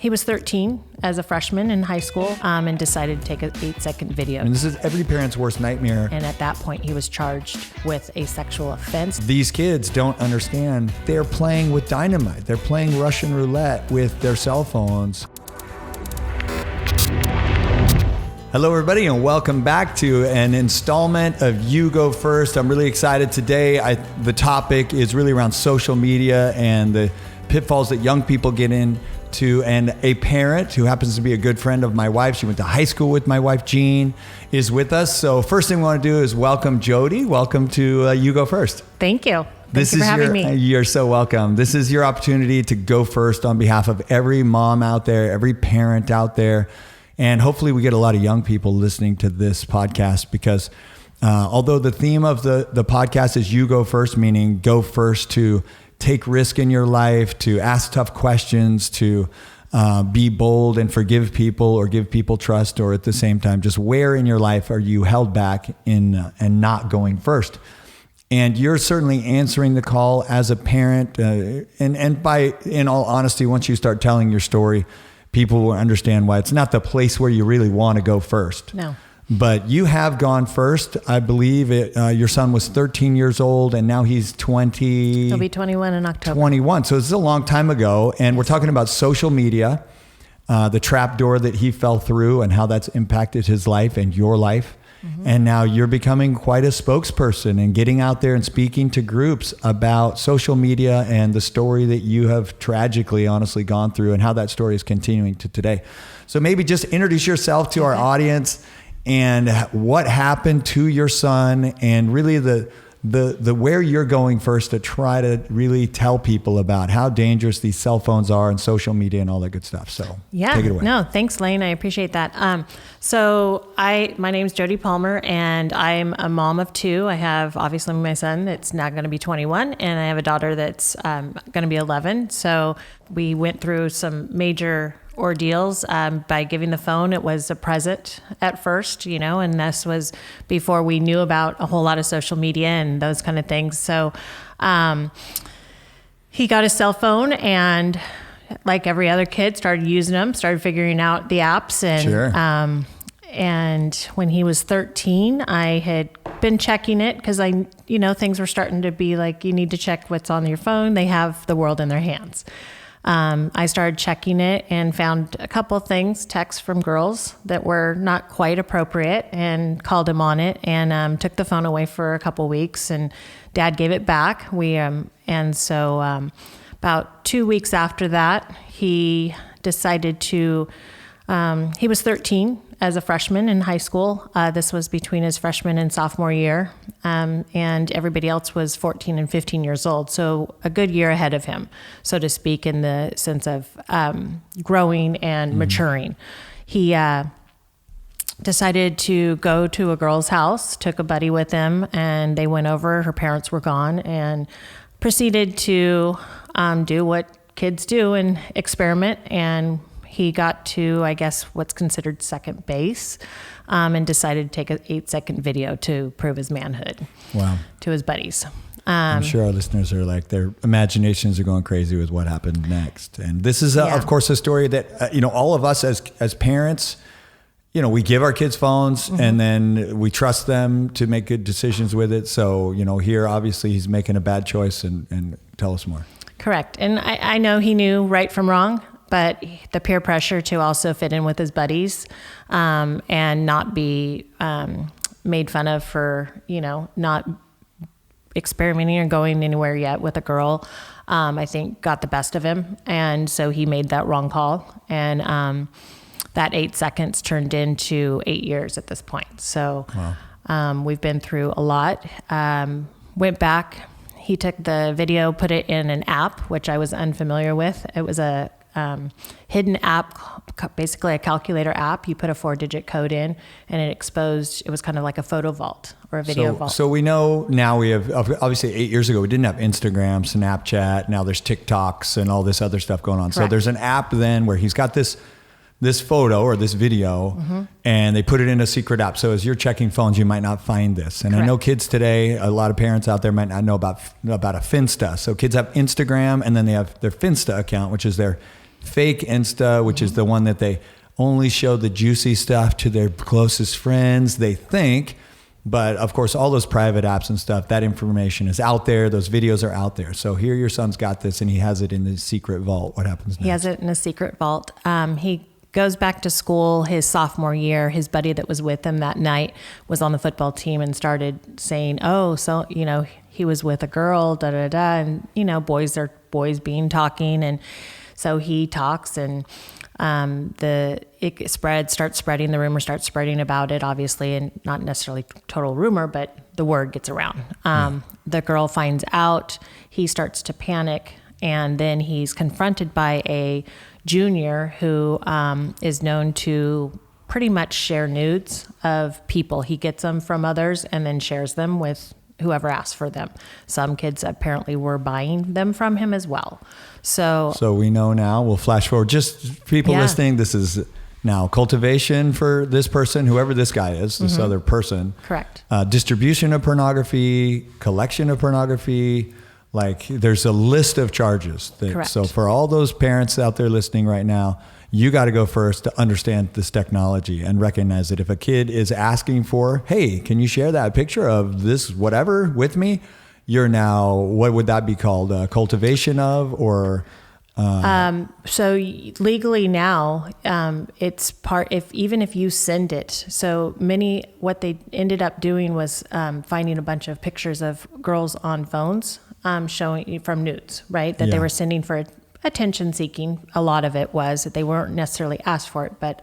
He was 13 as a freshman in high school and decided to take an 8-second video. And this is every parent's worst nightmare. And at that point, he was charged with a sexual offense. These kids don't understand. They're playing with dynamite. They're playing Russian roulette with their cell phones. Hello, everybody, and welcome back to an installment of You Go First. I'm really excited today. The topic is really around social media and the pitfalls that young people get into. And a parent who happens to be a good friend of my wife, she went to high school with my wife, Jean, is with us. So first thing we want to do is welcome Jodie. Welcome to You Go First. Thank you. Thank you for having me. You're so welcome. This is your opportunity to go first on behalf of every mom out there, every parent out there. And hopefully we get a lot of young people listening to this podcast because although the theme of the podcast is You Go First, meaning go first to take risk in your life, to ask tough questions, to be bold and forgive people or give people trust, or at the same time, just where in your life are you held back in and not going first? And you're certainly answering the call as a parent. And by, in all honesty, once you start telling your story, people will understand why it's not the place where you really want to go first. No. But you have gone first. I believe your son was 13 years old and now he's 20. He'll be 21 in October. 21. So this is a long time ago. And we're talking about social media, the trap door that he fell through and how that's impacted his life and your life. Mm-hmm. And now you're becoming quite a spokesperson and getting out there and speaking to groups about social media and the story that you have tragically, honestly gone through and how that story is continuing to today. So maybe just introduce yourself to our audience and what happened to your son and really the where you're going first to try to really tell people about how dangerous these cell phones are and social media and all that good stuff. So take it away. No, thanks, Lain. I appreciate that. My name is Jodie Palmer and I'm a mom of two. I have obviously my son that's now going to be 21 and I have a daughter that's going to be 11. So we went through some major ordeals by giving the phone. It was a present at first, and this was before we knew about a whole lot of social media and those kind of things. So he got a cell phone and like every other kid started using them, started figuring out the apps. And sure. And when he was 13, I had been checking it because things were starting to be like, you need to check what's on your phone. They have the world in their hands. I started checking it and found a couple of things, texts from girls that were not quite appropriate and called him on it and took the phone away for a couple of weeks and Dad gave it back. About 2 weeks after that, he decided to, he was 13 as a freshman in high school. This was between his freshman and sophomore year. And everybody else was 14 and 15 years old. So a good year ahead of him, so to speak, in the sense of growing and maturing. He decided to go to a girl's house, took a buddy with him, and they went over. Her parents were gone and proceeded to do what kids do and experiment. And he got to, I guess, what's considered second base and decided to take an 8-second video to prove his manhood. Wow. To his buddies. I'm sure our listeners are like, their imaginations are going crazy with what happened next. And this is, of course, a story that, all of us as parents, we give our kids phones mm-hmm. and then we trust them to make good decisions with it. So, here, obviously, he's making a bad choice and tell us more. Correct. And I know he knew right from wrong, but the peer pressure to also fit in with his buddies and not be made fun of for, not experimenting or going anywhere yet with a girl, I think got the best of him. And so he made that wrong call. And that 8 seconds turned into 8 years at this point. So wow. We've been through a lot. Went back. He took the video, put it in an app, which I was unfamiliar with. It was a hidden app, basically a calculator app. You put a 4-digit code in and it was kind of like a photo vault or a video vault. So we know now we have, obviously 8 years ago, we didn't have Instagram, Snapchat. Now there's TikToks and all this other stuff going on. Correct. So there's an app then where he's got this photo or this video mm-hmm. and they put it in a secret app. So as you're checking phones, you might not find this. And correct. I know kids today, a lot of parents out there might not know about a Finsta. So kids have Instagram and then they have their Finsta account, which is their fake Insta, which is the one that they only show the juicy stuff to their closest friends, they think. But of course, all those private apps and stuff, that information is out there. Those videos are out there. So here your son's got this and he has it in the secret vault. What happens next? He has it in a secret vault. He goes back to school his sophomore year. His buddy that was with him that night was on the football team and started saying, oh, so, he was with a girl, da, da, da. And, boys are boys being talking. And so he talks and it starts spreading, the rumor starts spreading about it, obviously, and not necessarily total rumor, but the word gets around. The girl finds out, he starts to panic, and then he's confronted by a junior who is known to pretty much share nudes of people. He gets them from others and then shares them with whoever asked for them. Some kids apparently were buying them from him as well. So we know now, we'll flash forward, just people listening, this is now cultivation for this person, whoever this guy is, this other person. Correct. Distribution of pornography, collection of pornography, like there's a list of charges. Correct. So for all those parents out there listening right now, you got to go first to understand this technology and recognize that if a kid is asking for, hey, can you share that picture of this whatever with me? You're now, what would that be called? Cultivation of, or? So legally now, it's even if you send it. So what they ended up doing was finding a bunch of pictures of girls on phones, showing from nudes, right? That they were sending for attention seeking. A lot of it was that they weren't necessarily asked for it, but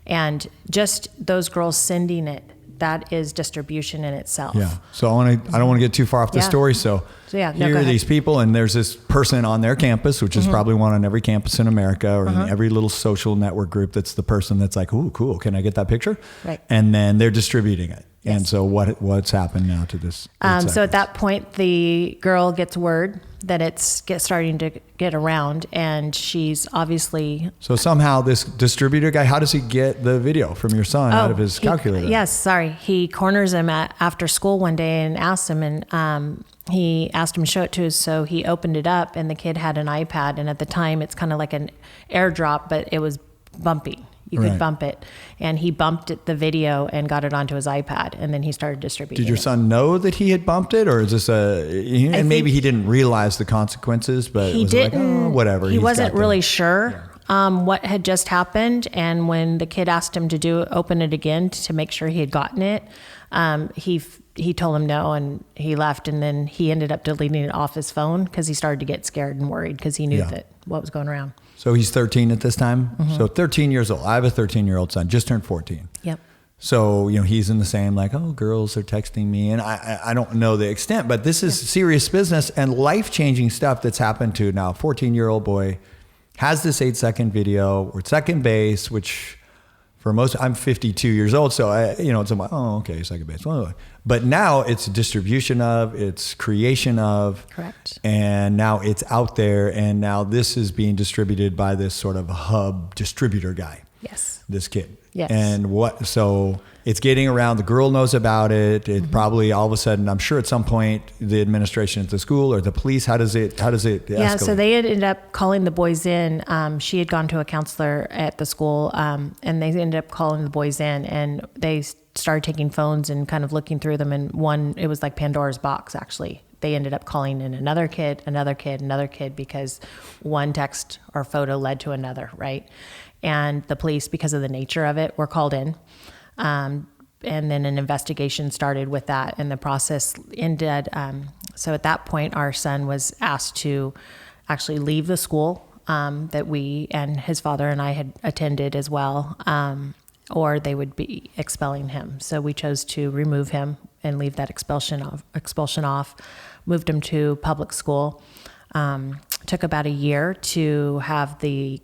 and just those girls sending it, that is distribution in itself. Yeah. So I don't want to get too far off the story. So here are these people, and there's this person on their campus, which is probably one on every campus in America or in every little social network group. That's the person that's like, ooh, cool. Can I get that picture? Right. And then they're distributing it. Yes. And so what's happened now to this? So at that point, the girl gets word that it's starting to get around, and she's obviously... So somehow this distributor guy, how does he get the video from your son out of his calculator? Yes, sorry. He corners him after school one day and asks him, and he asked him to show it to us, so he opened it up, and the kid had an iPad, and at the time, it's kind of like an airdrop, but it was bumpy. You could bump it. And he bumped the video and got it onto his iPad, and then he started distributing it. Did your son know that he had bumped it, or is this and maybe he didn't realize the consequences, but he it was didn't, like, whatever. He wasn't really sure what had just happened. And when the kid asked him to open it again to make sure he had gotten it, he told him no, and he left, and then he ended up deleting it off his phone because he started to get scared and worried because he knew that what was going around. So he's 13 at this time. So 13 years old. I have a 13-year-old son, just turned 14. Yep. So, he's in the same, like, oh, girls are texting me. And I don't know the extent, but this is serious business and life-changing stuff that's happened to now. A 14-year-old boy has this 8-second video. We're at second base, which for most, I'm 52 years old. So, it's like, oh, okay, second base. But now it's distribution of, it's creation of. Correct. And now it's out there. And now this is being distributed by this sort of hub distributor guy. Yes. This kid. Yes. And so it's getting around. The girl knows about it. It probably all of a sudden, I'm sure at some point, the administration at the school or the police, how does it escalate? Yeah, so they ended up calling the boys in. She had gone to a counselor at the school, and they ended up calling the boys in, and they started taking phones and kind of looking through them. And it was like Pandora's box, actually. They ended up calling in another kid, because one text or photo led to another, right? And the police, because of the nature of it, were called in. And then an investigation started with that, and the process ended. So at that point, our son was asked to actually leave the school that we and his father and I had attended as well, or they would be expelling him. So we chose to remove him and leave that expulsion off, moved him to public school. Took about a year to have the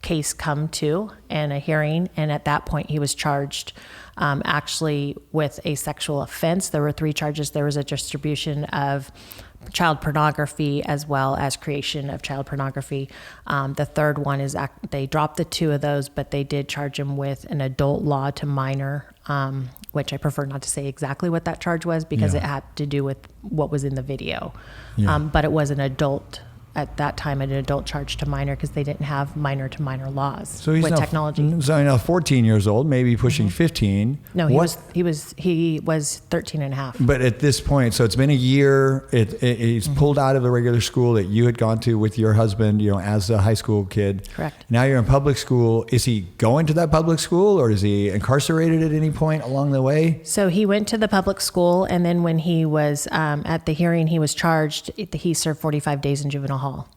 case come to and a hearing, and at that point he was charged actually with a sexual offense. There were 3 charges. There was a distribution of child pornography as well as creation of child pornography. The third one is they dropped the 2 of those, but they did charge him with an adult law to minor, which I prefer not to say exactly what that charge was because it had to do with what was in the video. But it was an adult at that time an adult charge to minor because they didn't have minor to minor laws So he's with now, technology. So now 14 years old, maybe pushing 15. No, he was 13 and a half. But at this point, so it's been a year. He's pulled out of the regular school that you had gone to with your husband, as a high school kid. Correct. Now you're in public school. Is he going to that public school, or is he incarcerated at any point along the way? So he went to the public school, and then when he was at the hearing, he was charged. He served 45 days in juvenile hall.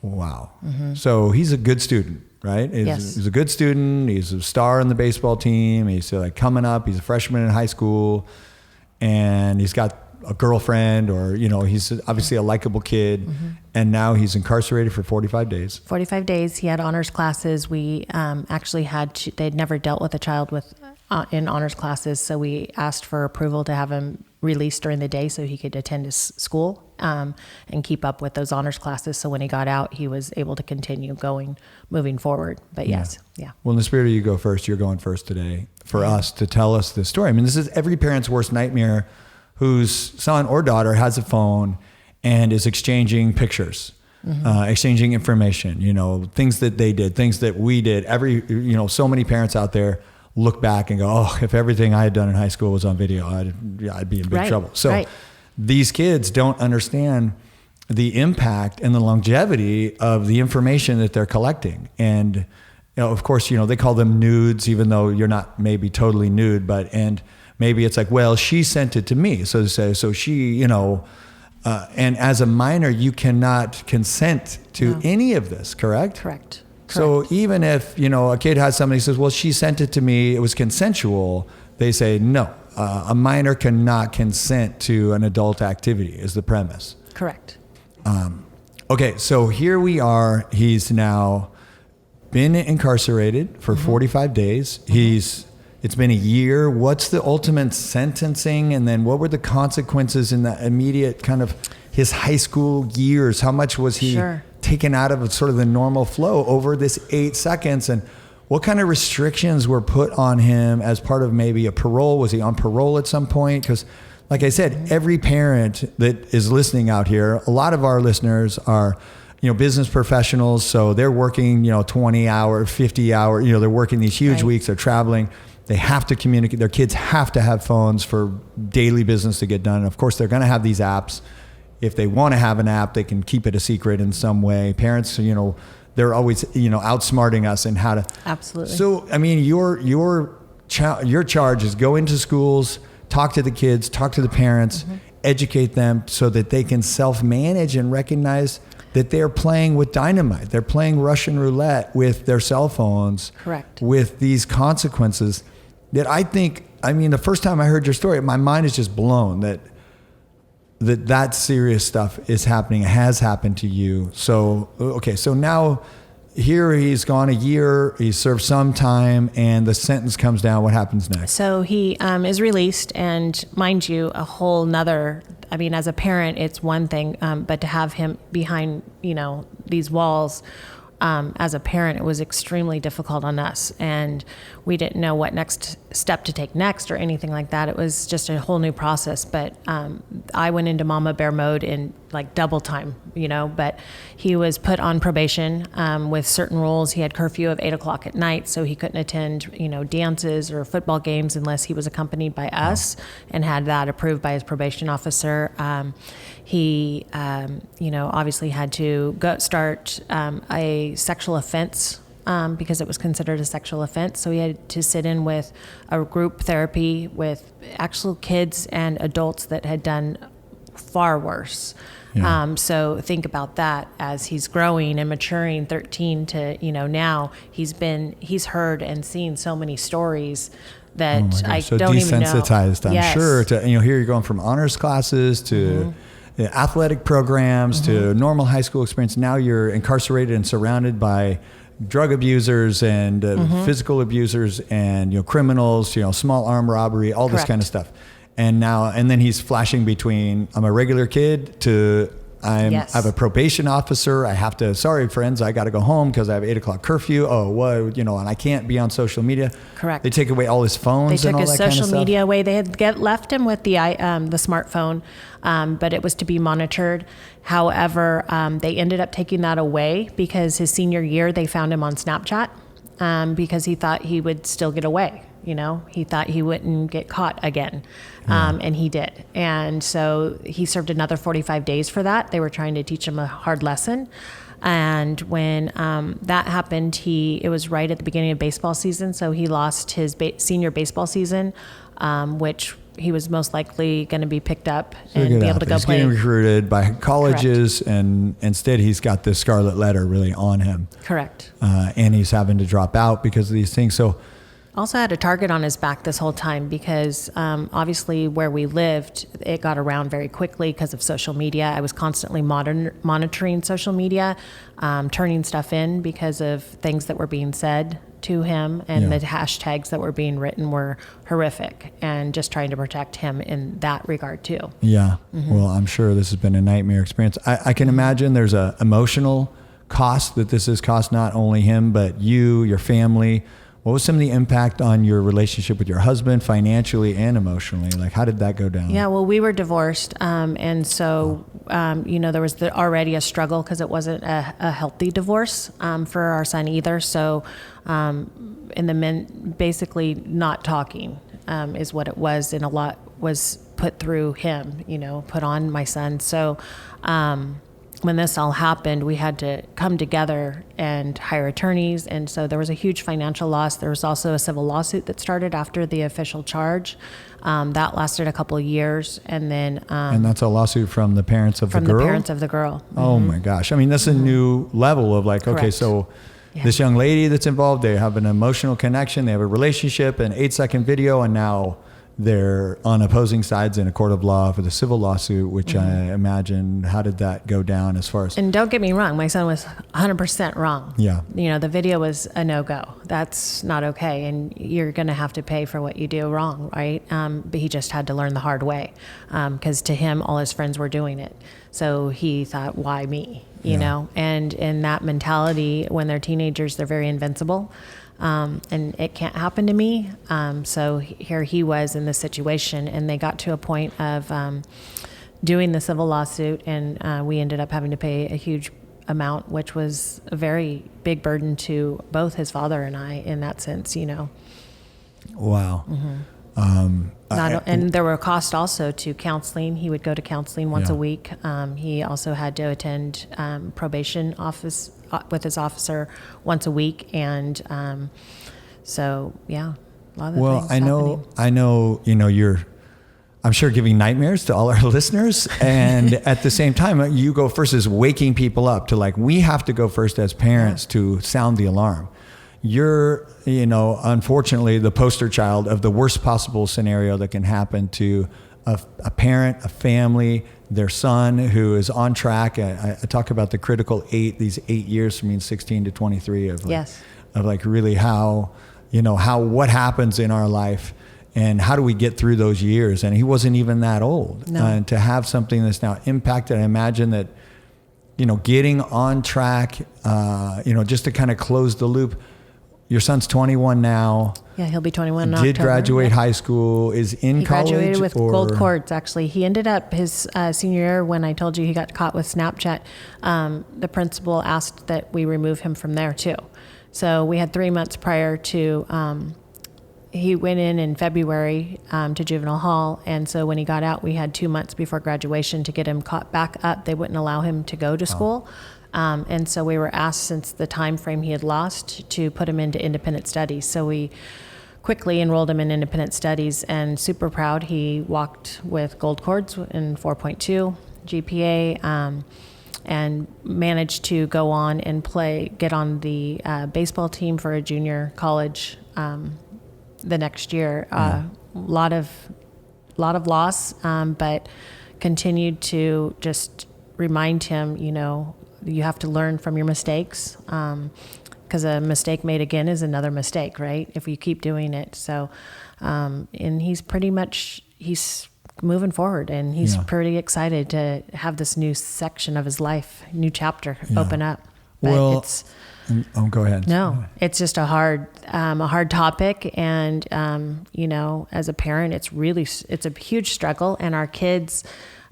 Wow. So he's a good student, right? Yes. He's a good student. He's a star on the baseball team. He's coming up. He's a freshman in high school, and he's got a girlfriend, or he's obviously a likable kid. And now he's incarcerated for 45 days. 45 days. He had honors classes. We actually they'd never dealt with a child in honors classes, so we asked for approval to have him released during the day so he could attend his school and keep up with those honors classes. So when he got out, he was able to continue moving forward. But yes, yeah. Well, in the spirit of you go first, you're going first today for us to tell us this story. I mean, this is every parent's worst nightmare whose son or daughter has a phone and is exchanging pictures, exchanging information, things that they did, things that we did. So many parents out there look back and go, oh, if everything I had done in high school was on video, I'd be in big trouble. So these kids don't understand the impact and the longevity of the information that they're collecting. And, of course, they call them nudes, even though you're not maybe totally nude, and maybe it's like, well, she sent it to me. So she, and as a minor, you cannot consent to any of this, correct? Correct. So even if, a kid has somebody who says, well, she sent it to me, it was consensual, they say, no, a minor cannot consent to an adult activity is the premise. Correct. Okay, so here we are. He's now been incarcerated for 45 days. It's been a year. What's the ultimate sentencing? And then what were the consequences in the immediate kind of his high school years? How much was he taken out of sort of the normal flow over this 8 seconds? And what kind of restrictions were put on him as part of maybe a parole? Was he on parole at some point? Because like I said, every parent that is listening out here, a lot of our listeners are, business professionals. So they're working, 20 hour, 50 hour, they're working these huge weeks, they're traveling. They have to communicate. Their kids have to have phones for daily business to get done. And of course, they're going to have these apps. If they want to have an app, they can keep it a secret in some way. Parents, they're always, outsmarting us in how to. Absolutely. So, I mean, your charge is go into schools, talk to the kids, talk to the parents, educate them so that they can self-manage and recognize that they're playing with dynamite. They're playing Russian roulette with their cell phones. Correct. With these consequences that the first time I heard your story, my mind is just blown that serious stuff is happening, has happened to you. So, okay. So now here he's gone a year, he served some time, and the sentence comes down. What happens next? So he is released, and mind you, a whole nother, as a parent, it's one thing, but to have him behind, these walls, as a parent, it was extremely difficult on us, and we didn't know what next step to take next or anything like that. It was just a whole new process. But I went into mama bear mode in like double time, but he was put on probation with certain rules. He had curfew of 8:00 at night, so he couldn't attend, dances or football games unless he was accompanied by us and had that approved by his probation officer. He, obviously had to start a sexual offense because it was considered a sexual offense. So he had to sit in with a group therapy with actual kids and adults that had done far worse. Yeah. So think about that as he's growing and maturing, 13 to, now he's heard and seen so many stories that I don't even know. So desensitized, I'm sure. To, here you're going from honors classes to athletic programs to normal high school experience. Now you're incarcerated and surrounded by drug abusers and physical abusers and criminals, small arm robbery, all this kind of stuff. And then he's flashing between I'm a regular kid to I Yes. have a probation officer. I have to, sorry friends, I got to go home because I have 8:00 curfew. Oh, what, and I can't be on social media. Correct. They take away all his phones They took and all his that kind of social stuff. media away. They had left him with the smartphone, but it was to be monitored. However, they ended up taking that away because his senior year, they found him on Snapchat because he thought he would still get away. He thought he wouldn't get caught again. And he did. And so he served another 45 days for that. They were trying to teach him a hard lesson. And when that happened, it was right at the beginning of baseball season. So he lost his senior baseball season, which he was most likely going to be picked up and be able to go play. He's getting recruited by colleges, and instead he's got this scarlet letter really on him. Correct. And he's having to drop out because of these things. So also had a target on his back this whole time because obviously where we lived, it got around very quickly because of social media. I was constantly monitoring social media, turning stuff in because of things that were being said to him, and the hashtags that were being written were horrific, and just trying to protect him in that regard too. Yeah. Well, I'm sure this has been a nightmare experience. I can imagine there's a emotional cost that this has cost not only him, but you, your family. What was some of the impact on your relationship with your husband financially and emotionally? Like, how did that go down? Yeah, well, we were divorced. And so, there was already a struggle because it wasn't a healthy divorce for our son either. So, and the men basically not talking is what it was. And a lot was put through him, put on my son. So, when this all happened, we had to come together and hire attorneys. And so there was a huge financial loss. There was also a civil lawsuit that started after the official charge. That lasted a couple of years. And then... and that's a lawsuit from the parents of the girl? From the parents of the girl. Oh my gosh. I mean, that's a new level of like, Correct. Okay, so this young lady that's involved, they have an emotional connection, they have a relationship, an 8-second video, and now they're on opposing sides in a court of law for the civil lawsuit, which I imagine, how did that go down as far as... And don't get me wrong, my son was 100% wrong. Yeah. The video was a no-go. That's not okay. And you're going to have to pay for what you do wrong, right? But he just had to learn the hard way because to him, all his friends were doing it. So he thought, why me? You know? And in that mentality, when they're teenagers, they're very invincible. And it can't happen to me. So here he was in this situation, and they got to a point of doing the civil lawsuit, and we ended up having to pay a huge amount, which was a very big burden to both his father and I in that sense, Wow. And there were costs also to counseling. He would go to counseling once a week. He also had to attend probation office with his officer once a week. And so, yeah, a lot of things happening. I know, you're, I'm sure, giving nightmares to all our listeners. And at the same time, you go first as waking people up to like, we have to go first as parents to sound the alarm. You're, unfortunately, the poster child of the worst possible scenario that can happen to a parent, a family, their son who is on track. I talk about the critical 8, these 8 years from being 16 to 23 of like really how, what happens in our life and how do we get through those years? And he wasn't even that old. No. And to have something that's now impacted, I imagine that, getting on track, just to kind of close the loop. Your son's 21 now. Yeah, he'll be 21 in October. Did graduate high school, is in college? He graduated with gold cords, actually. He ended up his senior year when I told you he got caught with Snapchat. The principal asked that we remove him from there, too. So we had 3 months prior to, he went in February to juvenile hall. And so when he got out, we had 2 months before graduation to get him caught back up. They wouldn't allow him to go to school. And so we were asked, since the time frame he had lost, to put him into independent studies. So we quickly enrolled him in independent studies, and super proud. He walked with gold cords in 4.2 GPA, and managed to go on and get on the baseball team for a junior college the next year. Lot of loss, but continued to just remind him, you have to learn from your mistakes, because a mistake made again is another mistake, right? If you keep doing it. So, and he's moving forward, and he's pretty excited to have this new section of his life, new chapter open up. But go ahead. No, it's just a hard topic. And, as a parent, it's a huge struggle, and our kids,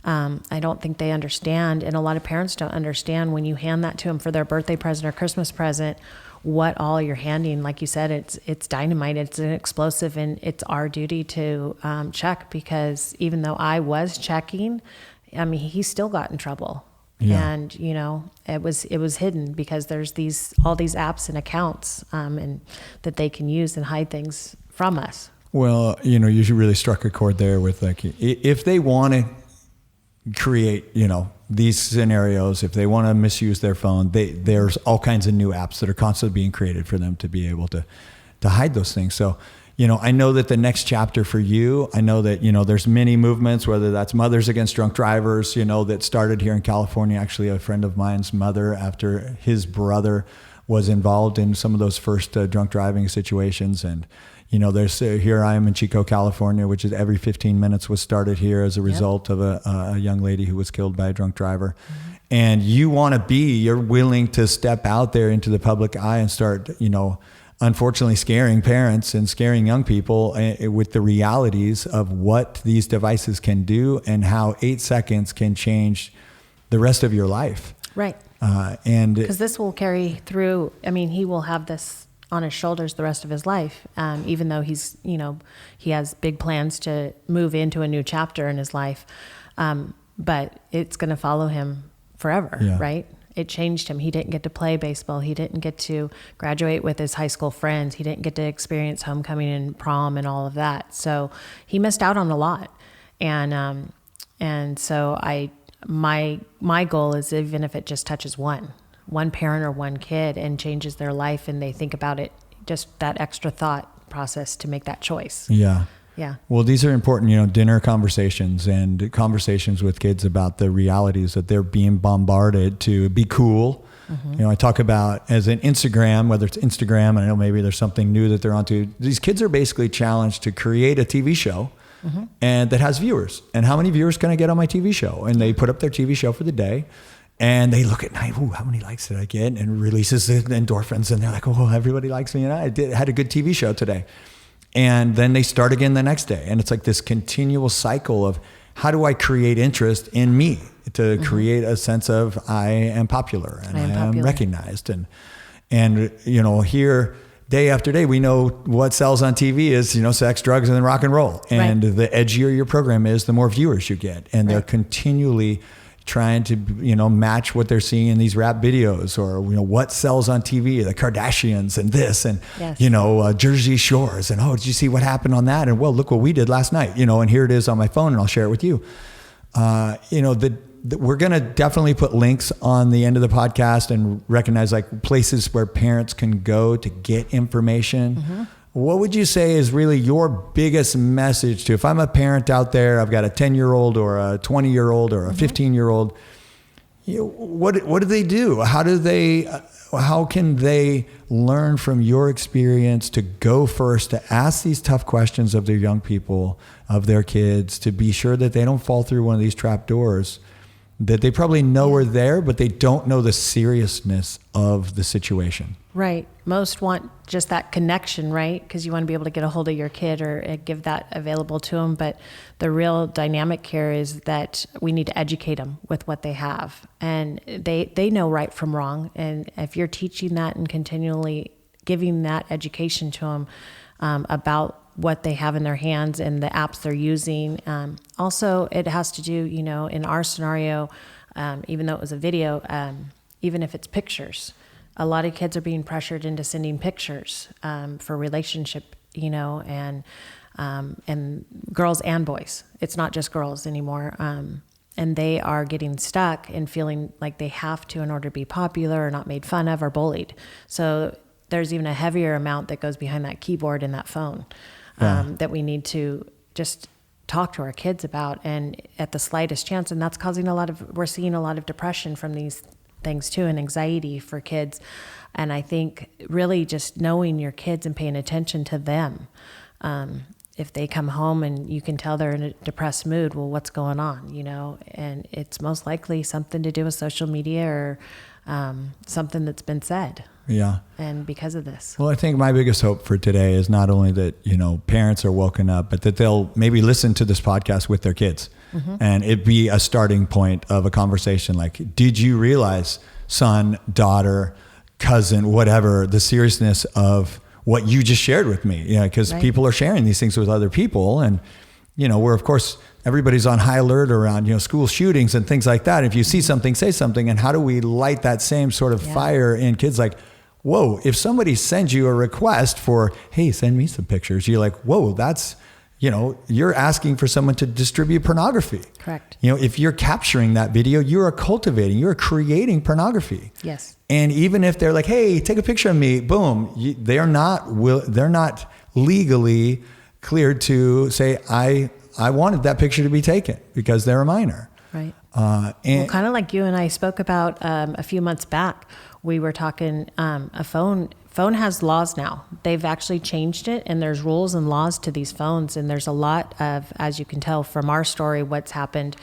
I don't think they understand. And a lot of parents don't understand when you hand that to them for their birthday present or Christmas present, what all you're handing. Like you said, it's dynamite, it's an explosive, and it's our duty to check, because even though I was checking, he still got in trouble. Yeah. And, it was hidden because there's all these apps and accounts and that they can use and hide things from us. Well, you really struck a chord there with, like, if they want to create, these scenarios, if they want to misuse their phone, there's all kinds of new apps that are constantly being created for them to be able to hide those things. So, I know that the next chapter for you, I know that, there's many movements, whether that's Mothers Against Drunk Drivers, that started here in California. Actually, a friend of mine's mother, after his brother was involved in some of those first drunk driving situations. And, there's here I am in Chico, California, which is every 15 minutes was started here as a result of a young lady who was killed by a drunk driver. Mm-hmm. And you're willing to step out there into the public eye and start, unfortunately scaring parents and scaring young people with the realities of what these devices can do and how 8 seconds can change the rest of your life. Right. And because this will carry through. He will have this on his shoulders the rest of his life, even though he's, he has big plans to move into a new chapter in his life. But it's going to follow him forever, right? It changed him. He didn't get to play baseball. He didn't get to graduate with his high school friends. He didn't get to experience homecoming and prom and all of that. So he missed out on a lot. And so my goal is, even if it just touches one parent or one kid and changes their life, and they think about it, just that extra thought process to make that choice. Yeah. Yeah. Well, these are important, dinner conversations and conversations with kids about the realities that they're being bombarded to be cool. Mm-hmm. I talk about as an Instagram, whether it's Instagram, and I know maybe there's something new that they're onto. These kids are basically challenged to create a TV show and that has viewers. And how many viewers can I get on my TV show? And they put up their TV show for the day. And they look at night, how many likes did I get? And releases the endorphins. And they're like, everybody likes me. And I had a good TV show today. And then they start again the next day. And it's like this continual cycle of, how do I create interest in me to create a sense of I am popular and I am recognized. And here day after day, we know what sells on TV is, sex, drugs, and then rock and roll. And the edgier your program is, the more viewers you get. And they're continually trying to, match what they're seeing in these rap videos, or, what sells on TV, the Kardashians and this, and, Jersey Shores. And, did you see what happened on that? And, well, look what we did last night, and here it is on my phone, and I'll share it with you. We're going to definitely put links on the end of the podcast and recognize, like, places where parents can go to get information. Mm-hmm. What would you say is really your biggest message to, if I'm a parent out there, I've got a 10-year-old or a 20-year-old or a 15-year-old, what do they do? How can they learn from your experience to go first, to ask these tough questions of their young people, of their kids, to be sure that they don't fall through one of these trap doors that they probably know are there, but they don't know the seriousness of the situation? Right. Most want just that connection, right? Because you want to be able to get a hold of your kid or give that available to them. But the real dynamic here is that we need to educate them with what they have. And they know right from wrong. And if you're teaching that and continually giving that education to them about what they have in their hands and the apps they're using. Also, it has to do, in our scenario, even though it was a video, even if it's pictures, a lot of kids are being pressured into sending pictures for relationship, and girls and boys. It's not just girls anymore. And they are getting stuck and feeling like they have to in order to be popular or not made fun of or bullied. So there's even a heavier amount that goes behind that keyboard in that phone. That we need to just talk to our kids about, and at the slightest chance, and that's causing we're seeing a lot of depression from these things too, and anxiety for kids. And I think really just knowing your kids and paying attention to them if they come home and you can tell they're in a depressed mood, well, what's going on, and it's most likely something to do with social media or something that's been said. Yeah. And because of this. Well, I think my biggest hope for today is not only that, parents are woken up, but that they'll maybe listen to this podcast with their kids and it be a starting point of a conversation. Like, did you realize, son, daughter, cousin, whatever, the seriousness of what you just shared with me? Yeah. Because people are sharing these things with other people, and, we're, of course, everybody's on high alert around, school shootings and things like that. If you see something, say something. And how do we light that same sort of fire in kids? Like, whoa, if somebody sends you a request for, hey, send me some pictures, you're like, whoa, that's, you're asking for someone to distribute pornography. Correct. If you're capturing that video, you're you're creating pornography. Yes. And even if they're like, hey, take a picture of me, boom, they're not legally cleared to say, I wanted that picture to be taken because they're a minor. Right. Kind of like you and I spoke about a few months back. We were talking a phone has laws now. They've actually changed it, and there's rules and laws to these phones. And there's a lot of, as you can tell from our story, what's happened.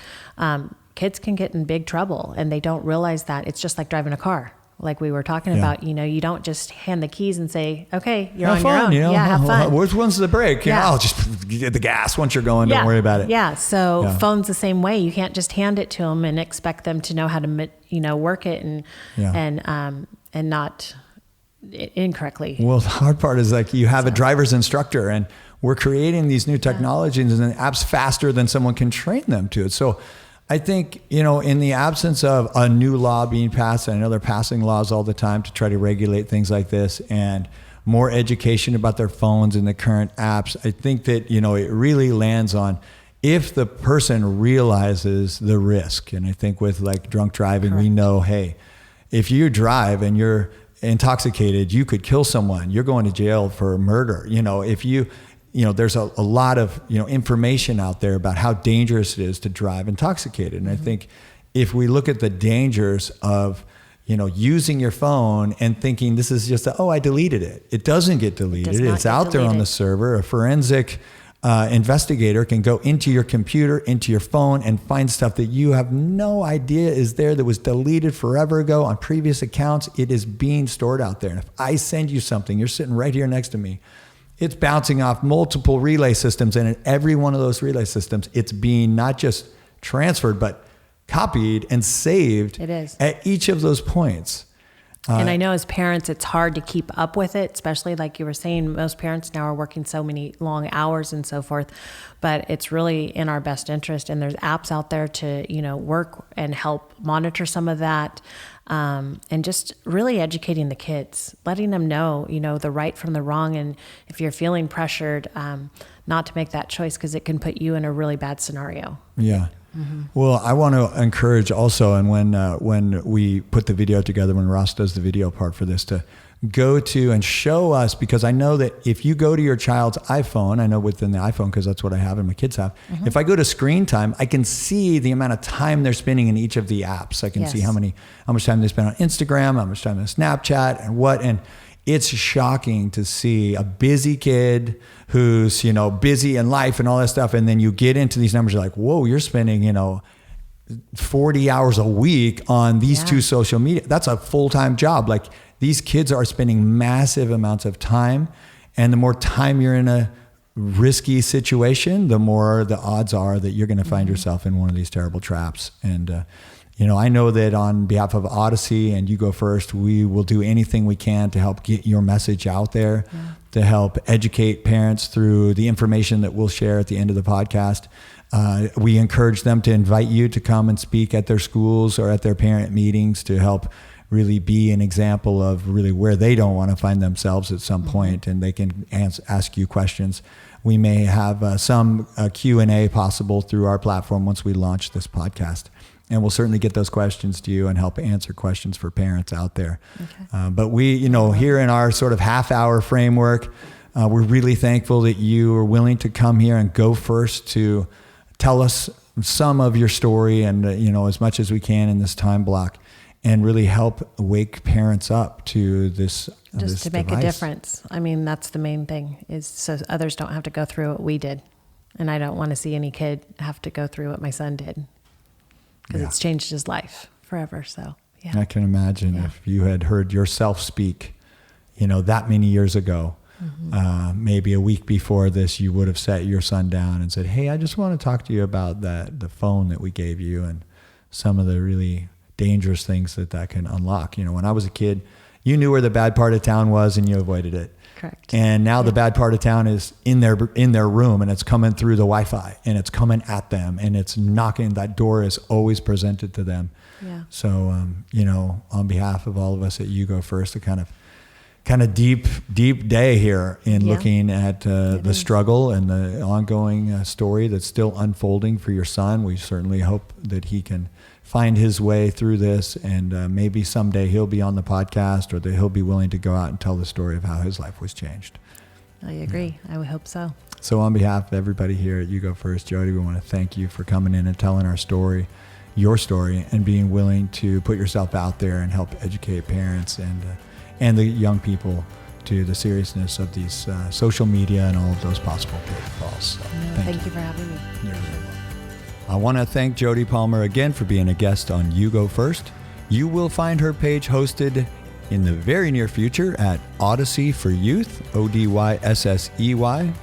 Kids can get in big trouble, and they don't realize that. It's just like driving a car. Like we were talking about, you don't just hand the keys and say, okay, you're have on fun, your own. Yeah, have fun. Which one's the brake? I'll just get the gas once you're going. Don't worry about it. Yeah. So phones the same way. You can't just hand it to them and expect them to know how to, work it and not incorrectly. Well, the hard part is like you have a driver's instructor, and we're creating these new technologies and apps faster than someone can train them to it. So I think, in the absence of a new law being passed, I know they're passing laws all the time to try to regulate things like this, and more education about their phones and the current apps. I think that, it really lands on if the person realizes the risk. And I think with like drunk driving, we know, hey, if you drive and you're intoxicated, you could kill someone. You're going to jail for murder. If you, there's a lot of, information out there about how dangerous it is to drive intoxicated. And I think if we look at the dangers of, using your phone and thinking this is just, I deleted it. It doesn't get deleted. It's out there on the server. A forensic investigator can go into your computer, into your phone, and find stuff that you have no idea is there, that was deleted forever ago on previous accounts. It is being stored out there. And if I send you something, you're sitting right here next to me, it's bouncing off multiple relay systems. And in every one of those relay systems, it's being not just transferred, but copied and saved. It is. At each of those points. And I know as parents, it's hard to keep up with it, especially like you were saying, most parents now are working so many long hours and so forth, but it's really in our best interest. And there's apps out there to, work and help monitor some of that. And just really educating the kids, letting them know, the right from the wrong. And if you're feeling pressured, not to make that choice, because it can put you in a really bad scenario. Yeah. Well, I want to encourage also, and when we put the video together, when Ross does the video part for this, to go to and show us, because I know that if you go to your child's iPhone, I know within the iPhone, because that's what I have and my kids have, if I go to screen time, I can see the amount of time they're spending in each of the apps. I can see how much time they spend on Instagram, how much time on Snapchat, and it's shocking to see a busy kid who's, busy in life and all that stuff. And then you get into these numbers, you're like, whoa, you're spending, 40 hours a week on these two social media. That's a full-time job. Like, these kids are spending massive amounts of time. And the more time you're in a risky situation, the more the odds are that you're going to find yourself in one of these terrible traps. And, I know that on behalf of Odyssey and You Go First, we will do anything we can to help get your message out there, to help educate parents through the information that we'll share at the end of the podcast. We encourage them to invite you to come and speak at their schools or at their parent meetings to help really be an example of really where they don't want to find themselves at some point, and they can ask you questions. We may have some Q&A possible through our platform once we launch this podcast. And we'll certainly get those questions to you and help answer questions for parents out there. Okay. But we, here in our sort of half-hour framework, we're really thankful that you are willing to come here and go first to tell us some of your story and, as much as we can in this time block, and really help wake parents up to this Just to make device. a difference. I mean, that's the main thing, is so others don't have to go through what we did. And I don't want to see any kid have to go through what my son did, because it's changed his life forever. So, yeah. I can imagine if you had heard yourself speak, that many years ago, maybe a week before this, you would have sat your son down and said, hey, I just want to talk to you about the phone that we gave you and some of the really dangerous things that can unlock. When I was a kid, you knew where the bad part of town was and you avoided it. Correct. And now the bad part of town is in their room, and it's coming through the Wi-Fi, and it's coming at them, and it's knocking. That door is always presented to them. Yeah. So, on behalf of all of us at You Go First, a kind of deep day here in looking at the struggle and the ongoing story that's still unfolding for your son. We certainly hope that he can find his way through this, and maybe someday he'll be on the podcast, or that he'll be willing to go out and tell the story of how his life was changed. I agree. I would hope so. So on behalf of everybody here at You Go First, Jodie, we want to thank you for coming in and telling our story, your story, and being willing to put yourself out there and help educate parents and the young people to the seriousness of these social media and all of those possible pitfalls. So, thank you for having me. You're very welcome. I want to thank Jodie Palmer again for being a guest on You Go First. You will find her page hosted in the very near future at Odyssey for Youth, Odyssey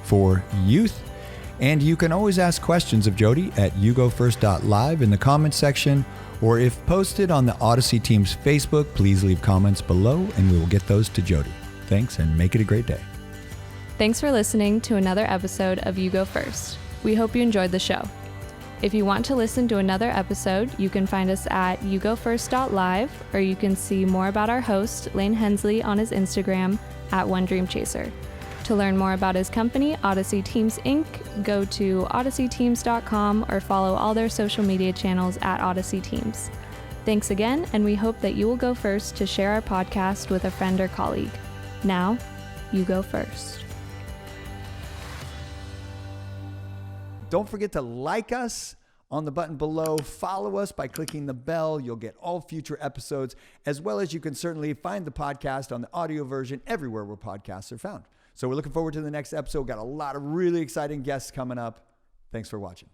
for Youth. And you can always ask questions of Jodie at yougofirst.live in the comments section, or if posted on the Odyssey team's Facebook, please leave comments below and we will get those to Jodie. Thanks, and make it a great day. Thanks for listening to another episode of You Go First. We hope you enjoyed the show. If you want to listen to another episode, you can find us at yougofirst.live, or you can see more about our host, Lain Hensley, on his Instagram at OneDreamChaser. To learn more about his company, Odyssey Teams Inc., go to odysseyteams.com or follow all their social media channels at Odyssey Teams. Thanks again, and we hope that you will go first to share our podcast with a friend or colleague. Now, you go first. Don't forget to like us on the button below. Follow us by clicking the bell. You'll get all future episodes, as well as you can certainly find the podcast on the audio version everywhere where podcasts are found. So we're looking forward to the next episode. Got a lot of really exciting guests coming up. Thanks for watching.